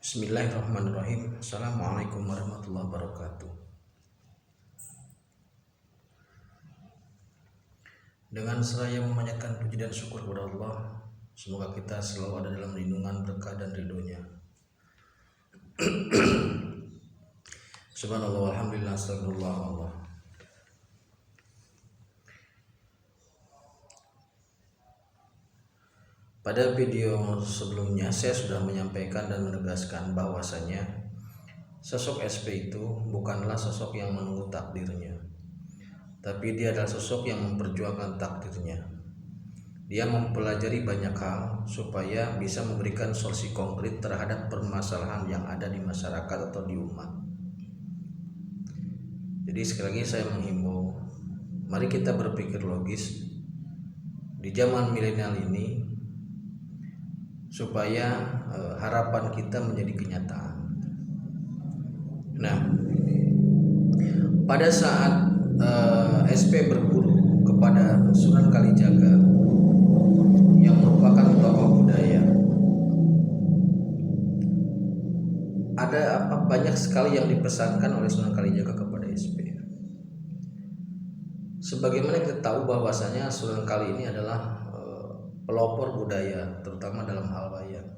Bismillahirrahmanirrahim. Assalamualaikum warahmatullahi wabarakatuh. Dengan seraya memanjatkan puji dan syukur kepada Allah, semoga kita selalu ada dalam lindungan, berkah dan ridhonya. Subhanallah, alhamdulillah, astagfirullah Allah. Pada video sebelumnya saya sudah menyampaikan dan menegaskan bahwasanya sosok SP itu bukanlah sosok yang menunggu takdirnya, tapi dia adalah sosok yang memperjuangkan takdirnya. Dia mempelajari banyak hal supaya bisa memberikan solusi konkret terhadap permasalahan yang ada di masyarakat atau di umat. Jadi sekali lagi saya menghimbau, mari kita berpikir logis di zaman milenial ini supaya harapan kita menjadi kenyataan. Nah, pada saat SP berguru kepada Sunan Kalijaga yang merupakan tokoh budaya, ada banyak sekali yang dipesankan oleh Sunan Kalijaga kepada SP. Sebagaimana kita tahu bahwasanya Sunan Kali ini adalah pelopor budaya, terutama dalam hal wayang.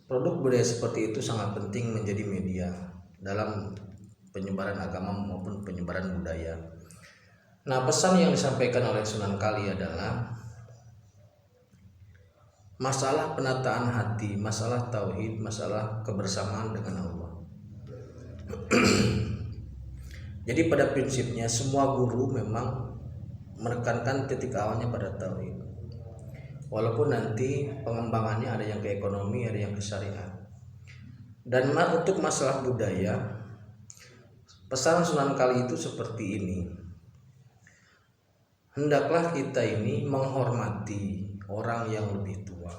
Produk budaya seperti itu sangat penting menjadi media dalam penyebaran agama maupun penyebaran budaya. Nah, pesan yang disampaikan oleh Sunan Kali adalah masalah penataan hati, masalah tauhid, masalah kebersamaan dengan Allah. Jadi pada prinsipnya semua guru memang menekankan titik awalnya pada tauhid. Walaupun nanti pengembangannya ada yang ke ekonomi, ada yang ke syariat. Dan untuk masalah budaya, pesan Sunan Kali itu seperti ini. Hendaklah kita ini menghormati orang yang lebih tua,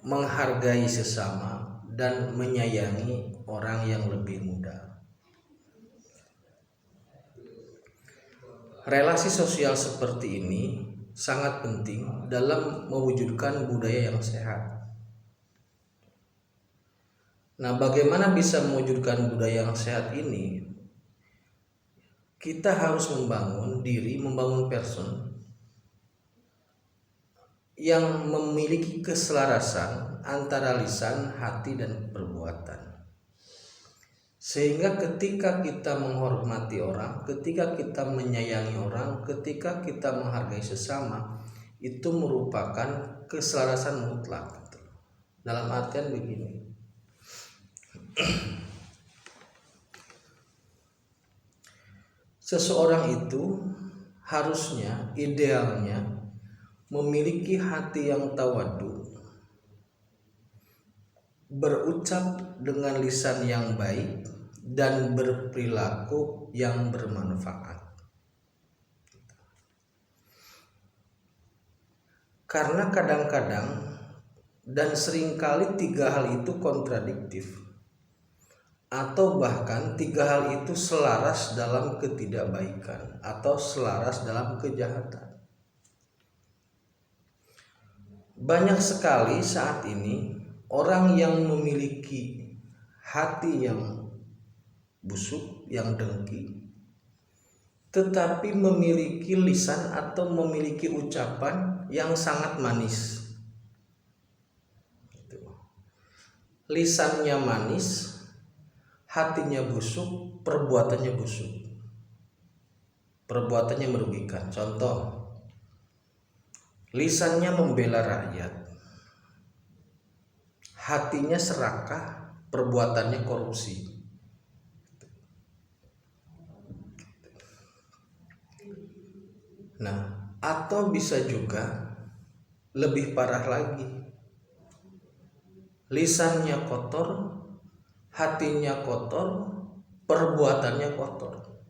menghargai sesama dan menyayangi orang yang lebih muda. Relasi sosial seperti ini sangat penting dalam mewujudkan budaya yang sehat. Nah, bagaimana bisa mewujudkan budaya yang sehat ini? Kita harus membangun diri, membangun person yang memiliki keselarasan antara lisan, hati, dan perbuatan. Sehingga ketika kita menghormati orang, ketika kita menyayangi orang, ketika kita menghargai sesama, itu merupakan keselarasan mutlak. Dalam artian begini, seseorang itu harusnya, idealnya memiliki hati yang tawadu, berucap dengan lisan yang baik, dan berperilaku yang bermanfaat. Karena kadang-kadang dan seringkali tiga hal itu kontradiktif, atau bahkan tiga hal itu selaras dalam ketidakbaikan atau selaras dalam kejahatan. Banyak sekali saat ini orang yang memiliki hati yang busuk, yang dengki, tetapi memiliki lisan atau memiliki ucapan yang sangat manis. Lisannya manis, hatinya busuk, perbuatannya busuk, perbuatannya merugikan. Contoh, lisannya membela rakyat, hatinya serakah, perbuatannya korupsi. Nah, atau bisa juga lebih parah lagi, lisannya kotor, hatinya kotor, perbuatannya kotor.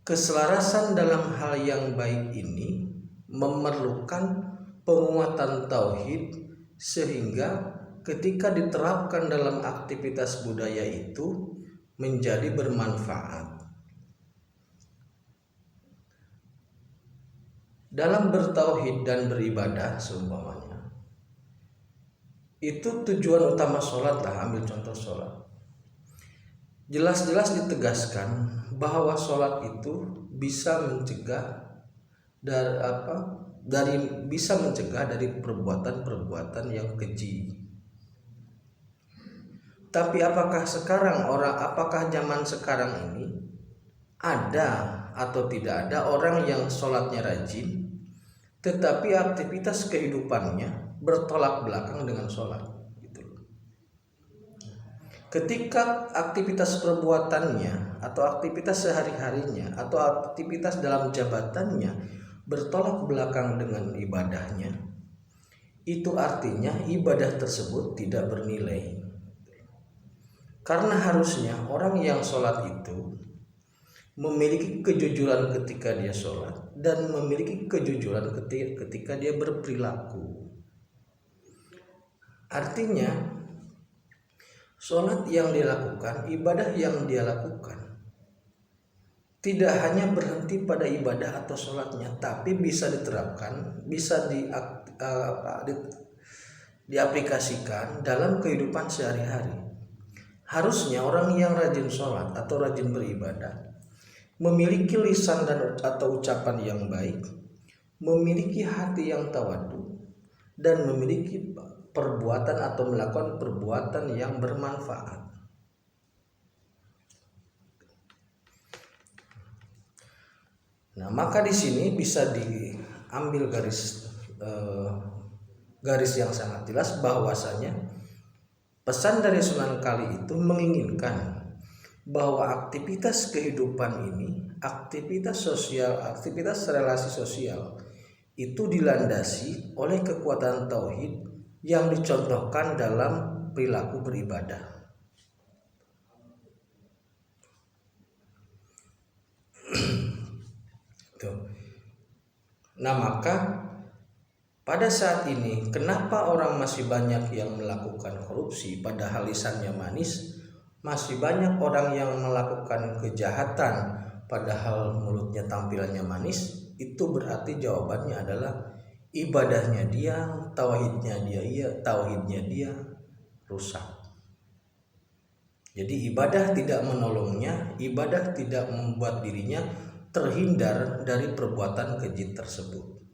Keselarasan dalam hal yang baik ini memerlukan penguatan tauhid, sehingga ketika diterapkan dalam aktivitas budaya itu menjadi bermanfaat. dalam bertauhid dan beribadah seumpamanya, itu tujuan utama sholat lah. Ambil contoh sholat, jelas-jelas ditegaskan bahwa sholat itu bisa mencegah dari perbuatan-perbuatan yang keji. Tapi apakah zaman sekarang ini ada atau tidak ada orang yang sholatnya rajin, tetapi aktivitas kehidupannya bertolak belakang dengan sholat, gitu. Ketika aktivitas perbuatannya atau aktivitas sehari-harinya atau aktivitas dalam jabatannya bertolak belakang dengan ibadahnya, itu artinya ibadah tersebut tidak bernilai. Karena harusnya orang yang sholat itu memiliki kejujuran ketika dia sholat dan memiliki kejujuran ketika dia berperilaku. Artinya sholat yang dia lakukan, ibadah yang dia lakukan, tidak hanya berhenti pada ibadah atau sholatnya, tapi bisa diterapkan, bisa diaplikasikan dalam kehidupan sehari-hari. Harusnya orang yang rajin sholat atau rajin beribadah memiliki lisan atau ucapan yang baik, memiliki hati yang tawadu, dan memiliki perbuatan atau melakukan perbuatan yang bermanfaat. Nah, maka di sini bisa diambil garis yang sangat jelas bahwasanya pesan dari Sunan Kali itu menginginkan bahwa aktivitas kehidupan ini, aktivitas sosial, aktivitas relasi sosial itu dilandasi oleh kekuatan tauhid yang dicontohkan dalam perilaku beribadah. Nah, maka pada saat ini kenapa orang masih banyak yang melakukan korupsi padahal lisannya manis? Masih banyak orang yang melakukan kejahatan padahal mulutnya tampilannya manis? Itu berarti jawabannya adalah ibadahnya dia, tauhidnya dia rusak. Jadi ibadah tidak menolongnya, ibadah tidak membuat dirinya terhindar dari perbuatan keji tersebut.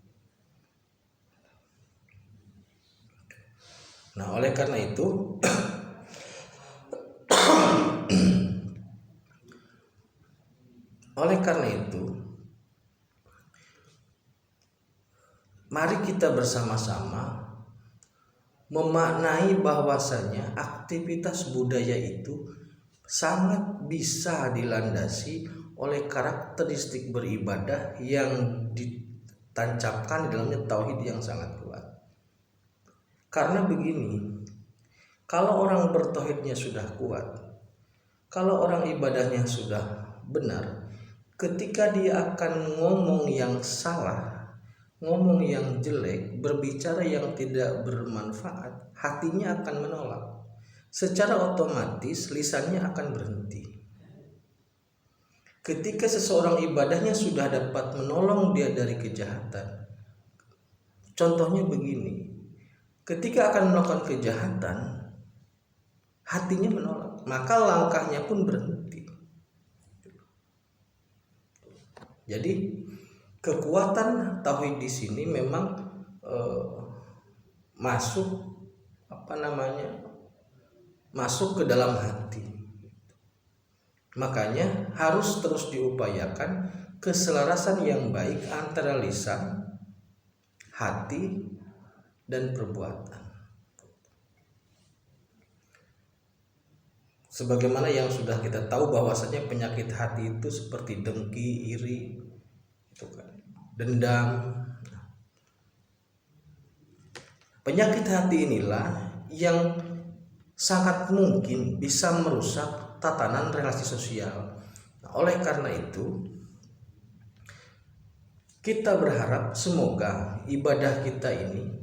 Nah, oleh karena itu mari kita bersama-sama memaknai bahwasanya aktivitas budaya itu sangat bisa dilandasi oleh karakteristik beribadah yang ditancapkan di dalamnya tauhid yang sangat kuat. Karena begini, kalau orang bertauhidnya sudah kuat, kalau orang ibadahnya sudah benar, ketika dia akan ngomong yang salah, ngomong yang jelek, berbicara yang tidak bermanfaat, hatinya akan menolak. Secara otomatis lisannya akan berhenti. Ketika seseorang ibadahnya sudah dapat menolong dia dari kejahatan, contohnya begini, ketika akan melakukan kejahatan, hatinya menolak, maka langkahnya pun berhenti. Jadi kekuatan tauhid di sini memang masuk ke dalam hati. Makanya harus terus diupayakan keselarasan yang baik antara lisan, hati, dan perbuatan. Sebagaimana yang sudah kita tahu bahwasanya penyakit hati itu seperti dengki, iri, dendam. Penyakit hati inilah yang sangat mungkin bisa merusak tatanan relasi sosial. Nah, oleh karena itu kita berharap semoga ibadah kita ini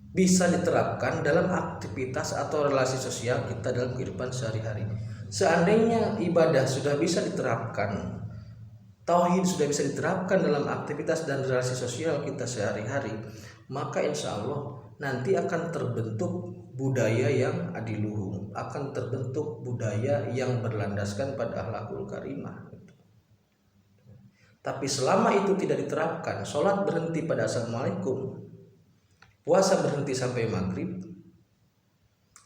bisa diterapkan dalam aktivitas atau relasi sosial kita dalam kehidupan sehari-hari. Seandainya ibadah sudah bisa diterapkan tauhid sudah bisa diterapkan dalam aktivitas dan relasi sosial kita sehari-hari, maka insya Allah nanti akan terbentuk budaya yang adiluhung, akan terbentuk budaya yang berlandaskan pada akhlakul karimah. Tapi selama itu tidak diterapkan, sholat berhenti pada assalamualaikum, puasa berhenti sampai maghrib,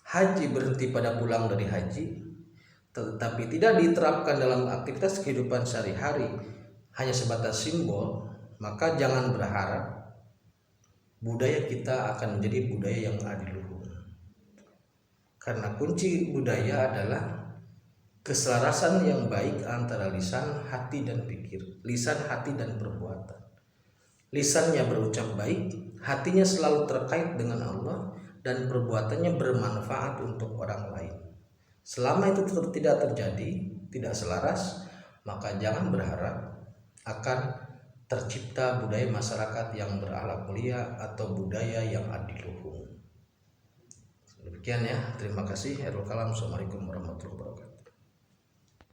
haji berhenti pada pulang dari haji, tetapi tidak diterapkan dalam aktivitas kehidupan sehari-hari, hanya sebatas simbol, maka jangan berharap budaya kita akan menjadi budaya yang adiluhung. Karena kunci budaya adalah keselarasan yang baik antara lisan, hati, dan pikir, lisan, hati, dan perbuatan. Lisannya berucap baik, hatinya selalu terkait dengan Allah, dan perbuatannya bermanfaat untuk orang lain. Selama itu tidak terjadi, tidak selaras, maka jangan berharap akan tercipta budaya masyarakat yang berakhlak mulia atau budaya yang adiluhung. Demikian ya, terima kasih. Akhirul kalam. Assalamualaikum warahmatullahi wabarakatuh.